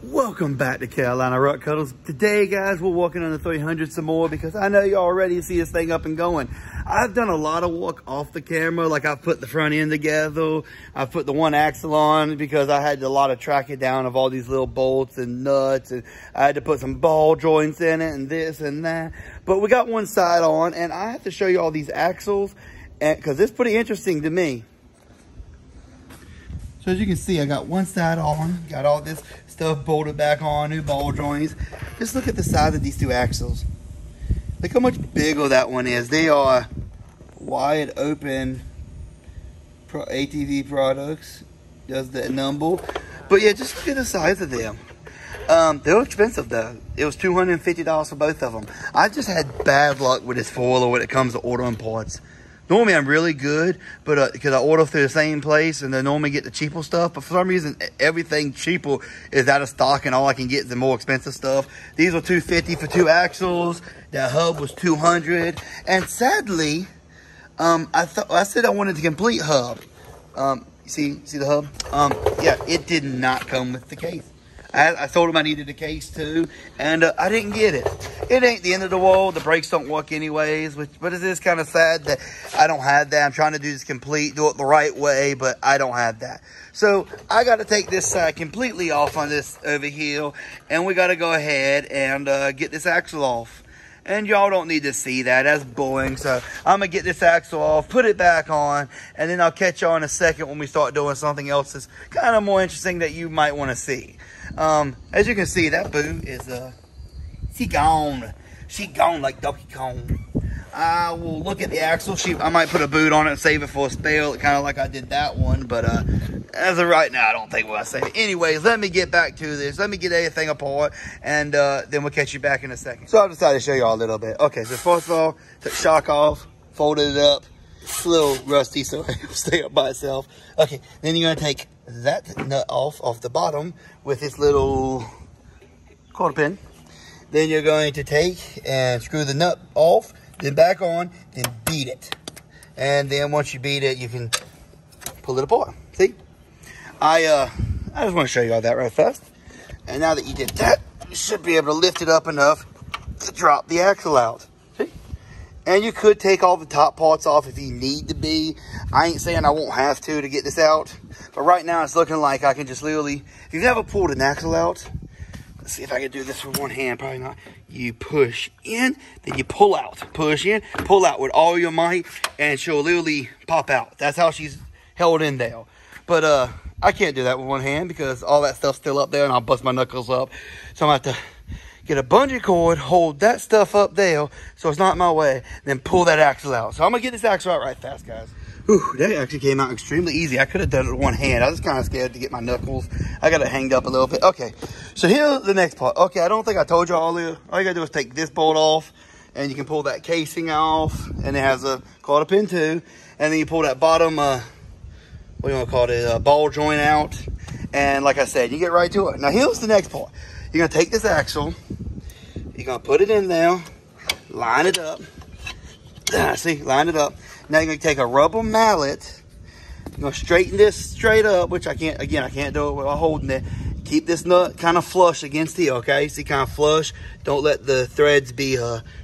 Welcome back to Carolina Rock Cuddles. Today, guys, we're walking on the 300 some more because I know y'all already see this thing up and going. I've done a lot of work off the camera, like I put the front end together. I put the one axle on because I had a lot of tracking down of all these little bolts and nuts, and I had to put some ball joints in it and this and that. But we got one side on, and I have to show you all these axles because it's pretty interesting to me. So as you can see, I got one side on, got all this stuff bolted back on, new ball joints. Just look at the size of these two axles. Look how much bigger that one is. They are wide open ATV products. Does the number. But yeah, just look at the size of them. They're expensive though. It was $250 for both of them. I just had bad luck with this foiler when it comes to ordering parts. Normally I'm really good, but because I order through the same place and they normally get the cheaper stuff. But for some reason, everything cheaper is out of stock, and all I can get is the more expensive stuff. These were $250 for two axles. That hub was $200, and sadly, I said I wanted the complete hub. See the hub? Yeah, it did not come with the case. I told him I needed a case too, and I didn't get it. It ain't the end of the world. The brakes don't work anyways, but it is kind of sad that I don't have that. I'm trying to do this complete, do it the right way, but I don't have that. So I got to take this side completely off on this over here, and we got to go ahead and get this axle off. And y'all don't need to see that. That's boring. So I'm going to get this axle off, put it back on, and then I'll catch y'all in a second when we start doing something else that's kind of more interesting that you might want to see. As you can see, that boo is, she gone. She gone like Donkey Kong. I will look at the axle. I might put a boot on it and save it for a spell, kind of like I did that one. But as of right now, I don't think we're going to save it. Anyways, let me get back to this. Let me get everything apart, and then we'll catch you back in a second. So I decided to show you all a little bit. Okay, so first of all, took shock off, folded it up. It's a little rusty, so it'll stay up by itself. Okay, then you're going to take that nut off the bottom with this little quarter pin. Then you're going to take and screw the nut off, then back on, then beat it. And then once you beat it, you can pull it apart. See? I just want to show you all that right fast. And now that you did that, you should be able to lift it up enough to drop the axle out. See? And you could take all the top parts off if you need to be. I ain't saying I won't have to get this out. But right now it's looking like I can just literally, if you've never pulled an axle out, let's see if I can do this with one hand, probably not. You push in, then you pull out. Push in, pull out with all your might, and she'll literally pop out. That's how she's held in there. But I can't do that with one hand because all that stuff's still up there and I'll bust my knuckles up. So I'm gonna have to get a bungee cord, hold that stuff up there so it's not in my way, then pull that axle out. So I'm gonna get this axle out right fast, guys. Whew, that actually came out extremely easy. I could have done it with one hand. I was kind of scared to get my knuckles. I got it hanged up a little bit. Okay, so here's the next part. Okay, I don't think I told you all this. All you gotta do is take this bolt off, and you can pull that casing off, and it has a quarter pin too. And then you pull that bottom, what do you want to call it, ball joint out. And like I said, you get right to it. Now here's the next part. You're gonna take this axle, you're gonna put it in there, line it up. See, line it up. Now you're going to take a rubber mallet. You're going to straighten this straight up, which I can't, again, I can't do it while holding it. Keep this nut kind of flush against here, okay? See, kind of flush. Don't let the threads be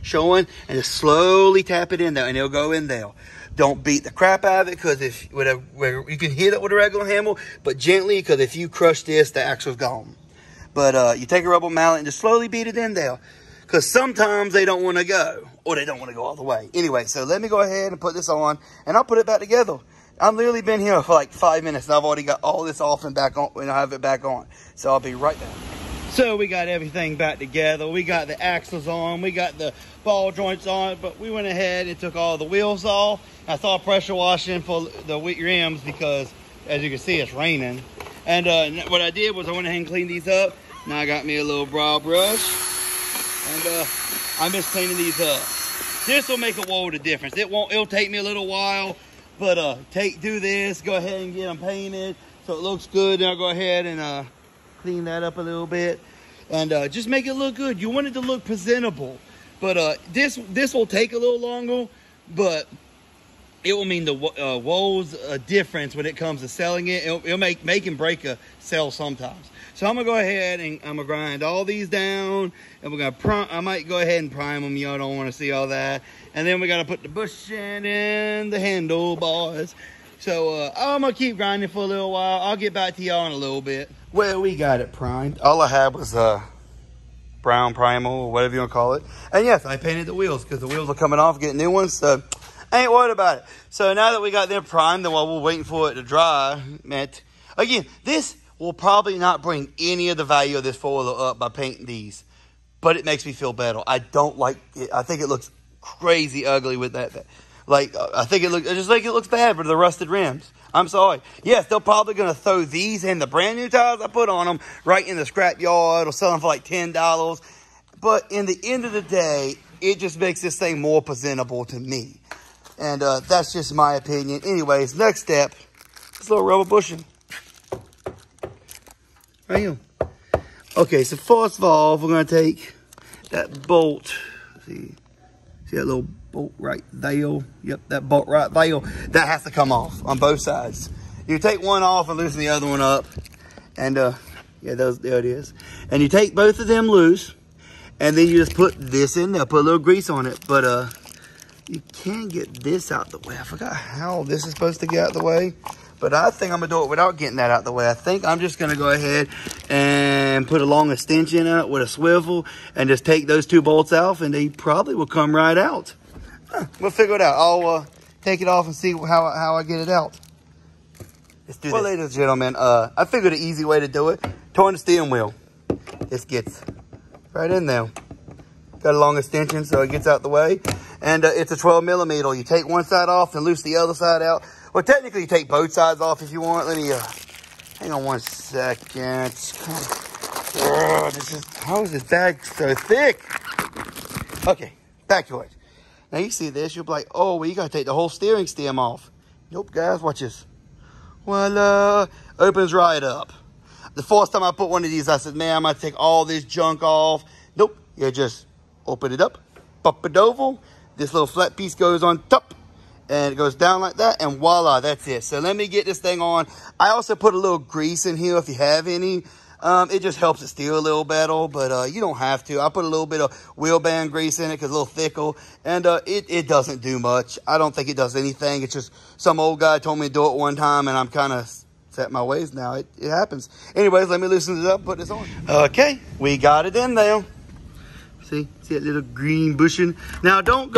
showing. And just slowly tap it in there, and it'll go in there. Don't beat the crap out of it, because if you can hit it with a regular hammer, but gently, because if you crush this, the axle's gone. But you take a rubber mallet and just slowly beat it in there. Because sometimes they don't want to go, or they don't want to go all the way. Anyway, so let me go ahead and put this on, and I'll put it back together. I've literally been here for like 5 minutes, and I've already got all this off and back on, and I have it back on. So I'll be right back. So we got everything back together. We got the axles on, we got the ball joints on, but we went ahead and took all the wheels off. I saw pressure washing for the rims because, as you can see, it's raining. And what I did was I went ahead and cleaned these up. Now I got me a little brow brush. And I'm just cleaning these up. This will make a world of difference. It'll take me a little while, but do this, go ahead and get them painted so it looks good. Then I'll go ahead and clean that up a little bit and just make it look good. You want it to look presentable, but this will take a little longer, but it will mean the world's difference when it comes to selling it. It'll make and break a sale sometimes. So I'm gonna go ahead and I'm gonna grind all these down, and we're gonna I might go ahead and prime them. Y'all don't want to see all that. And then we gotta put the bushing in the handlebars. So I'm gonna keep grinding for a little while. I'll get back to y'all in a little bit. Well, we got it primed. All I had was brown primer or whatever you want to call it. And yes, I painted the wheels because the wheels are coming off, getting new ones. So I ain't worried about it. So now that we got them primed, then while we're waiting for it to dry, man, again, this will probably not bring any of the value of this four-wheeler up by painting these, but it makes me feel better. I don't like it. I think it looks crazy ugly with that. Like, I think it looks bad with the rusted rims. I'm sorry. Yes, they're probably going to throw these and the brand new tires I put on them right in the scrap yard or sell them for like $10. But in the end of the day, it just makes this thing more presentable to me. And that's just my opinion. Anyways, next step, this little rubber bushing. Right here. Okay, so first of all, we're going to take that bolt. See that little bolt right there? Yep, that bolt right there. That has to come off on both sides. You take one off and loosen the other one up. And, yeah, there it is. And you take both of them loose. And then you just put this in there. Put a little grease on it. But, you can get this out the way. I forgot how this is supposed to get out the way. But I think I'm going to do it without getting that out the way. I think I'm just going to go ahead and put a long extension out with a swivel and just take those two bolts off, and they probably will come right out. We'll figure it out. I'll take it off and see how I get it out. Let's do this. Well, ladies and gentlemen, I figured an easy way to do it. Turn the steering wheel. This gets right in there. Got a long extension so it gets out the way. And it's a 12 millimeter. You take one side off and loose the other side out. Well, technically, you take both sides off if you want. Let me, hang on one second. How is this bag so thick? Okay, back to it. Now, you see this, you'll be like, oh, well, you got to take the whole steering stem off. Nope, guys, watch this. Voila, opens right up. The first time I put one of these, I said, man, I'm going to take all this junk off. Nope, you just open it up, pop it over. This little flat piece goes on top. And it goes down like that, and voila, that's it. So let me get this thing on. I also put a little grease in here if you have any. It just helps it steer a little better, but you don't have to. I put a little bit of wheel band grease in it because it's a little thicker, and it doesn't do much. I don't think it does anything. It's just some old guy told me to do it one time, and I'm kind of set my ways now. It happens. Anyways, let me loosen it up, put this on. Okay, we got it in there. See that little green bushing? Now, you don't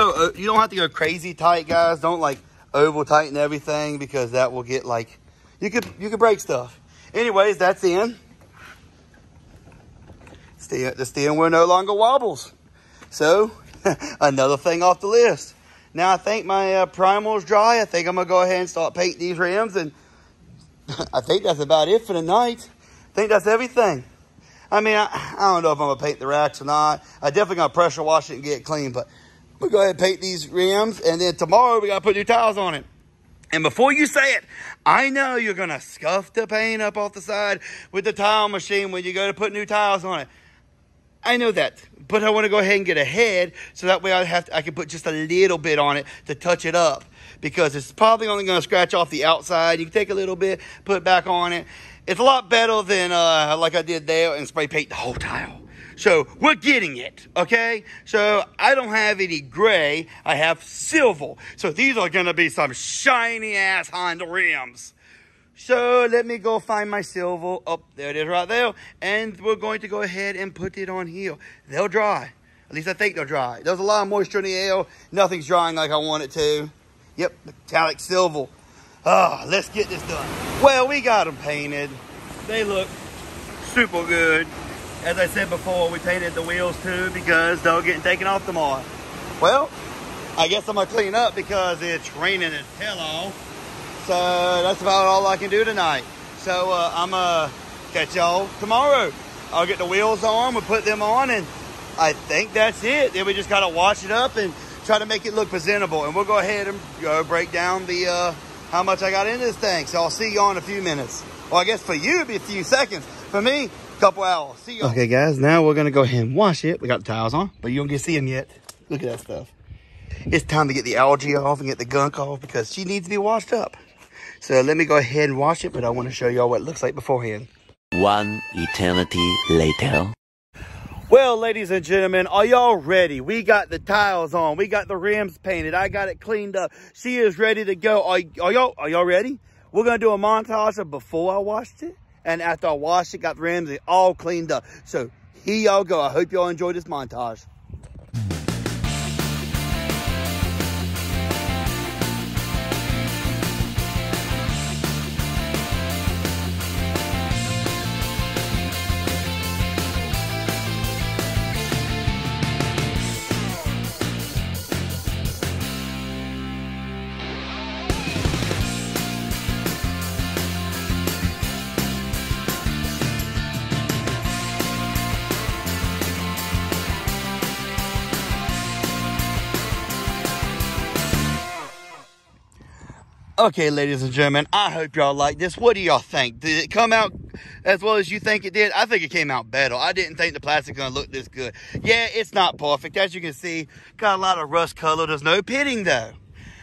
have to go crazy tight, guys. Don't like over tighten everything because that will get like, you could break stuff. Anyways, that's in. The steering wheel no longer wobbles. So, another thing off the list. Now, I think my primer is dry. I think I'm going to go ahead and start painting these rims. And I think that's about it for the night. I think that's everything. I mean, I don't know if I'm going to paint the racks or not. I definitely going to pressure wash it and get it clean. But we'll go ahead and paint these rims. And then tomorrow, we got to put new tires on it. And before you say it, I know you're going to scuff the paint up off the side with the tile machine when you go to put new tires on it. I know that. But I want to go ahead and get ahead so that way I can put just a little bit on it to touch it up. Because it's probably only going to scratch off the outside. You can take a little bit, put it back on it. It's a lot better than like I did there and spray paint the whole tile. So we're getting it, okay? So I don't have any gray. I have silver. So these are going to be some shiny-ass Honda rims. So let me go find my silver. Oh, there it is right there. And we're going to go ahead and put it on here. They'll dry. At least I think they'll dry. There's a lot of moisture in the air. Nothing's drying like I want it to. Yep, metallic silver. Let's get this done. Well, we got them painted. They look super good. As I said before, we painted the wheels too because they're getting taken off tomorrow. Well, I guess I'm going to clean up because it's raining as hell off. So that's about all I can do tonight. So I'm going to catch y'all tomorrow. I'll get the wheels on, we'll put them on, and I think that's it. Then we just got to wash it up and try to make it look presentable. And we'll go ahead and break down the how much I got into this thing. So I'll see y'all in a few minutes. Well, I guess for you, it'll be a few seconds. For me, a couple hours. See y'all. Okay, guys, now we're going to go ahead and wash it. We got the towels on, but you don't get to see them yet. Look at that stuff. It's time to get the algae off and get the gunk off because she needs to be washed up. So let me go ahead and wash it, but I want to show y'all what it looks like beforehand. One eternity later. Well, ladies and gentlemen, are y'all ready? We got the tiles on. We got the rims painted. I got it cleaned up. She is ready to go. Are y'all ready? We're going to do a montage of before I washed it. And after I washed it, got the rims all cleaned up. So here y'all go. I hope y'all enjoy this montage. Okay, ladies and gentlemen, I hope y'all like this. What do y'all think? Did it come out as well as you think it did? I think it came out better. I didn't think the plastic gonna look this good. Yeah, it's not perfect. As you can see, got a lot of rust color. There's no pitting though.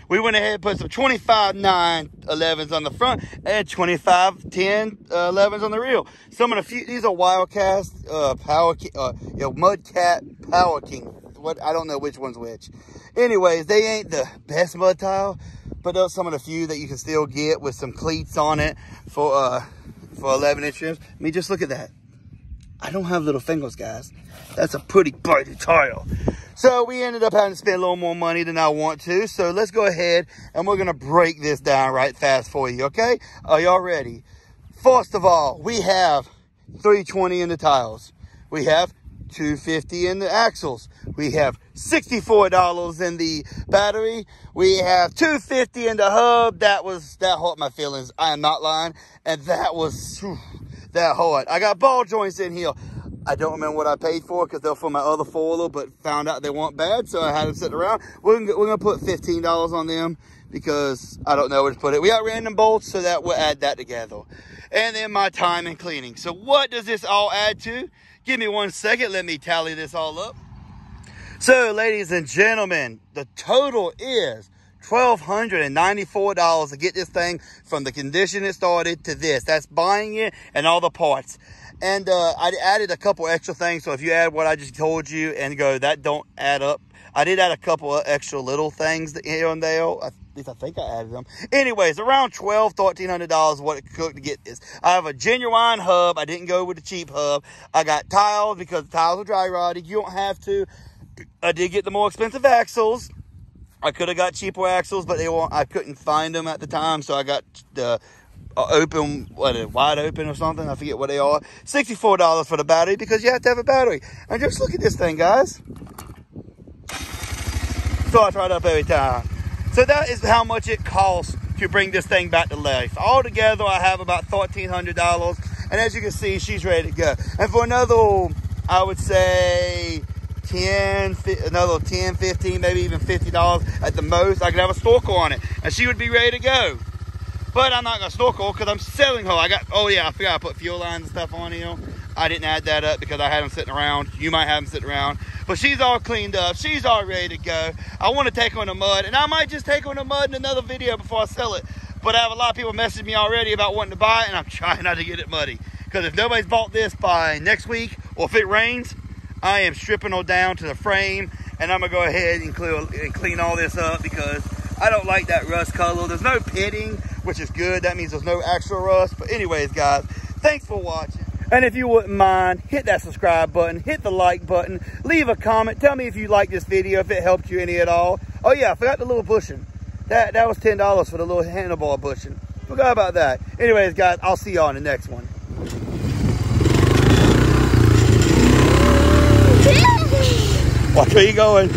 We went ahead and put some 25-9 11s on the front and 25-10 11s on the rear. Some of the few, these are Wildcast Mudcat Power King. What, I don't know which one's which. Anyways, they ain't the best mud tile, but those some of the few that you can still get with some cleats on it for 11-inch rims. I mean, just look at that. I don't have little fingers, guys. That's a pretty bitey tile. So we ended up having to spend a little more money than I want to. So let's go ahead and we're gonna break this down right fast for you, okay? Are y'all ready? First of all, we have $320 in the tiles. We have $250 in the axles. We have $64 in the battery. We have $250 in the hub. That hurt my feelings. I am not lying. And that was that hard. I got ball joints in here. I don't remember what I paid for because they're for my other foiler, but found out they weren't bad, so I had them sitting around. We're gonna put $15 on them because I don't know where to put it. We got random bolts, so that we'll add that together. And then my time in cleaning. So what does this all add to? Give me 1 second. Let me tally this all up. So, ladies and gentlemen, the total is $1,294 to get this thing from the condition it started to this. That's buying it and all the parts. And I added a couple extra things. So if you add what I just told you and go, that don't add up. I did add a couple of extra little things here and there. At least I think I added them. Anyways, around $1,300 what it took to get this. I have a genuine hub. I didn't go with the cheap hub. I got tiles because the tiles are dry rotted. You don't have to. I did get the more expensive axles. I could have got cheaper axles, but I couldn't find them at the time. So I got the wide open or something. I forget what they are. $64 for the battery because you have to have a battery. And just look at this thing, guys. Starts right up every time. So that is how much it costs to bring this thing back to life. Altogether, I have about $1,300. And as you can see, she's ready to go. And for another, I would say, another 10, 15, maybe even $50 at the most, I could have a snorkel on it. And she would be ready to go. But I'm not going to snorkel because I'm selling her. Oh yeah, I forgot I put fuel lines and stuff on here. I didn't add that up because I had them sitting around. You might have them sitting around. But she's all cleaned up. She's all ready to go. I want to take her in the mud. And I might just take her in the mud in another video before I sell it. But I have a lot of people messaging me already about wanting to buy it. And I'm trying not to get it muddy. Because if nobody's bought this by next week, or if it rains, I am stripping her down to the frame. And I'm going to go ahead and clean all this up because I don't like that rust color. There's no pitting, which is good. That means there's no extra rust. But anyways, guys, thanks for watching. And if you wouldn't mind, hit that subscribe button, hit the like button, leave a comment. Tell me if you like this video, if it helped you any at all. Oh yeah, I forgot the little bushing. That was $10 for the little handlebar bushing. Forgot about that. Anyways, guys, I'll see y'all in the next one. Watch where you going.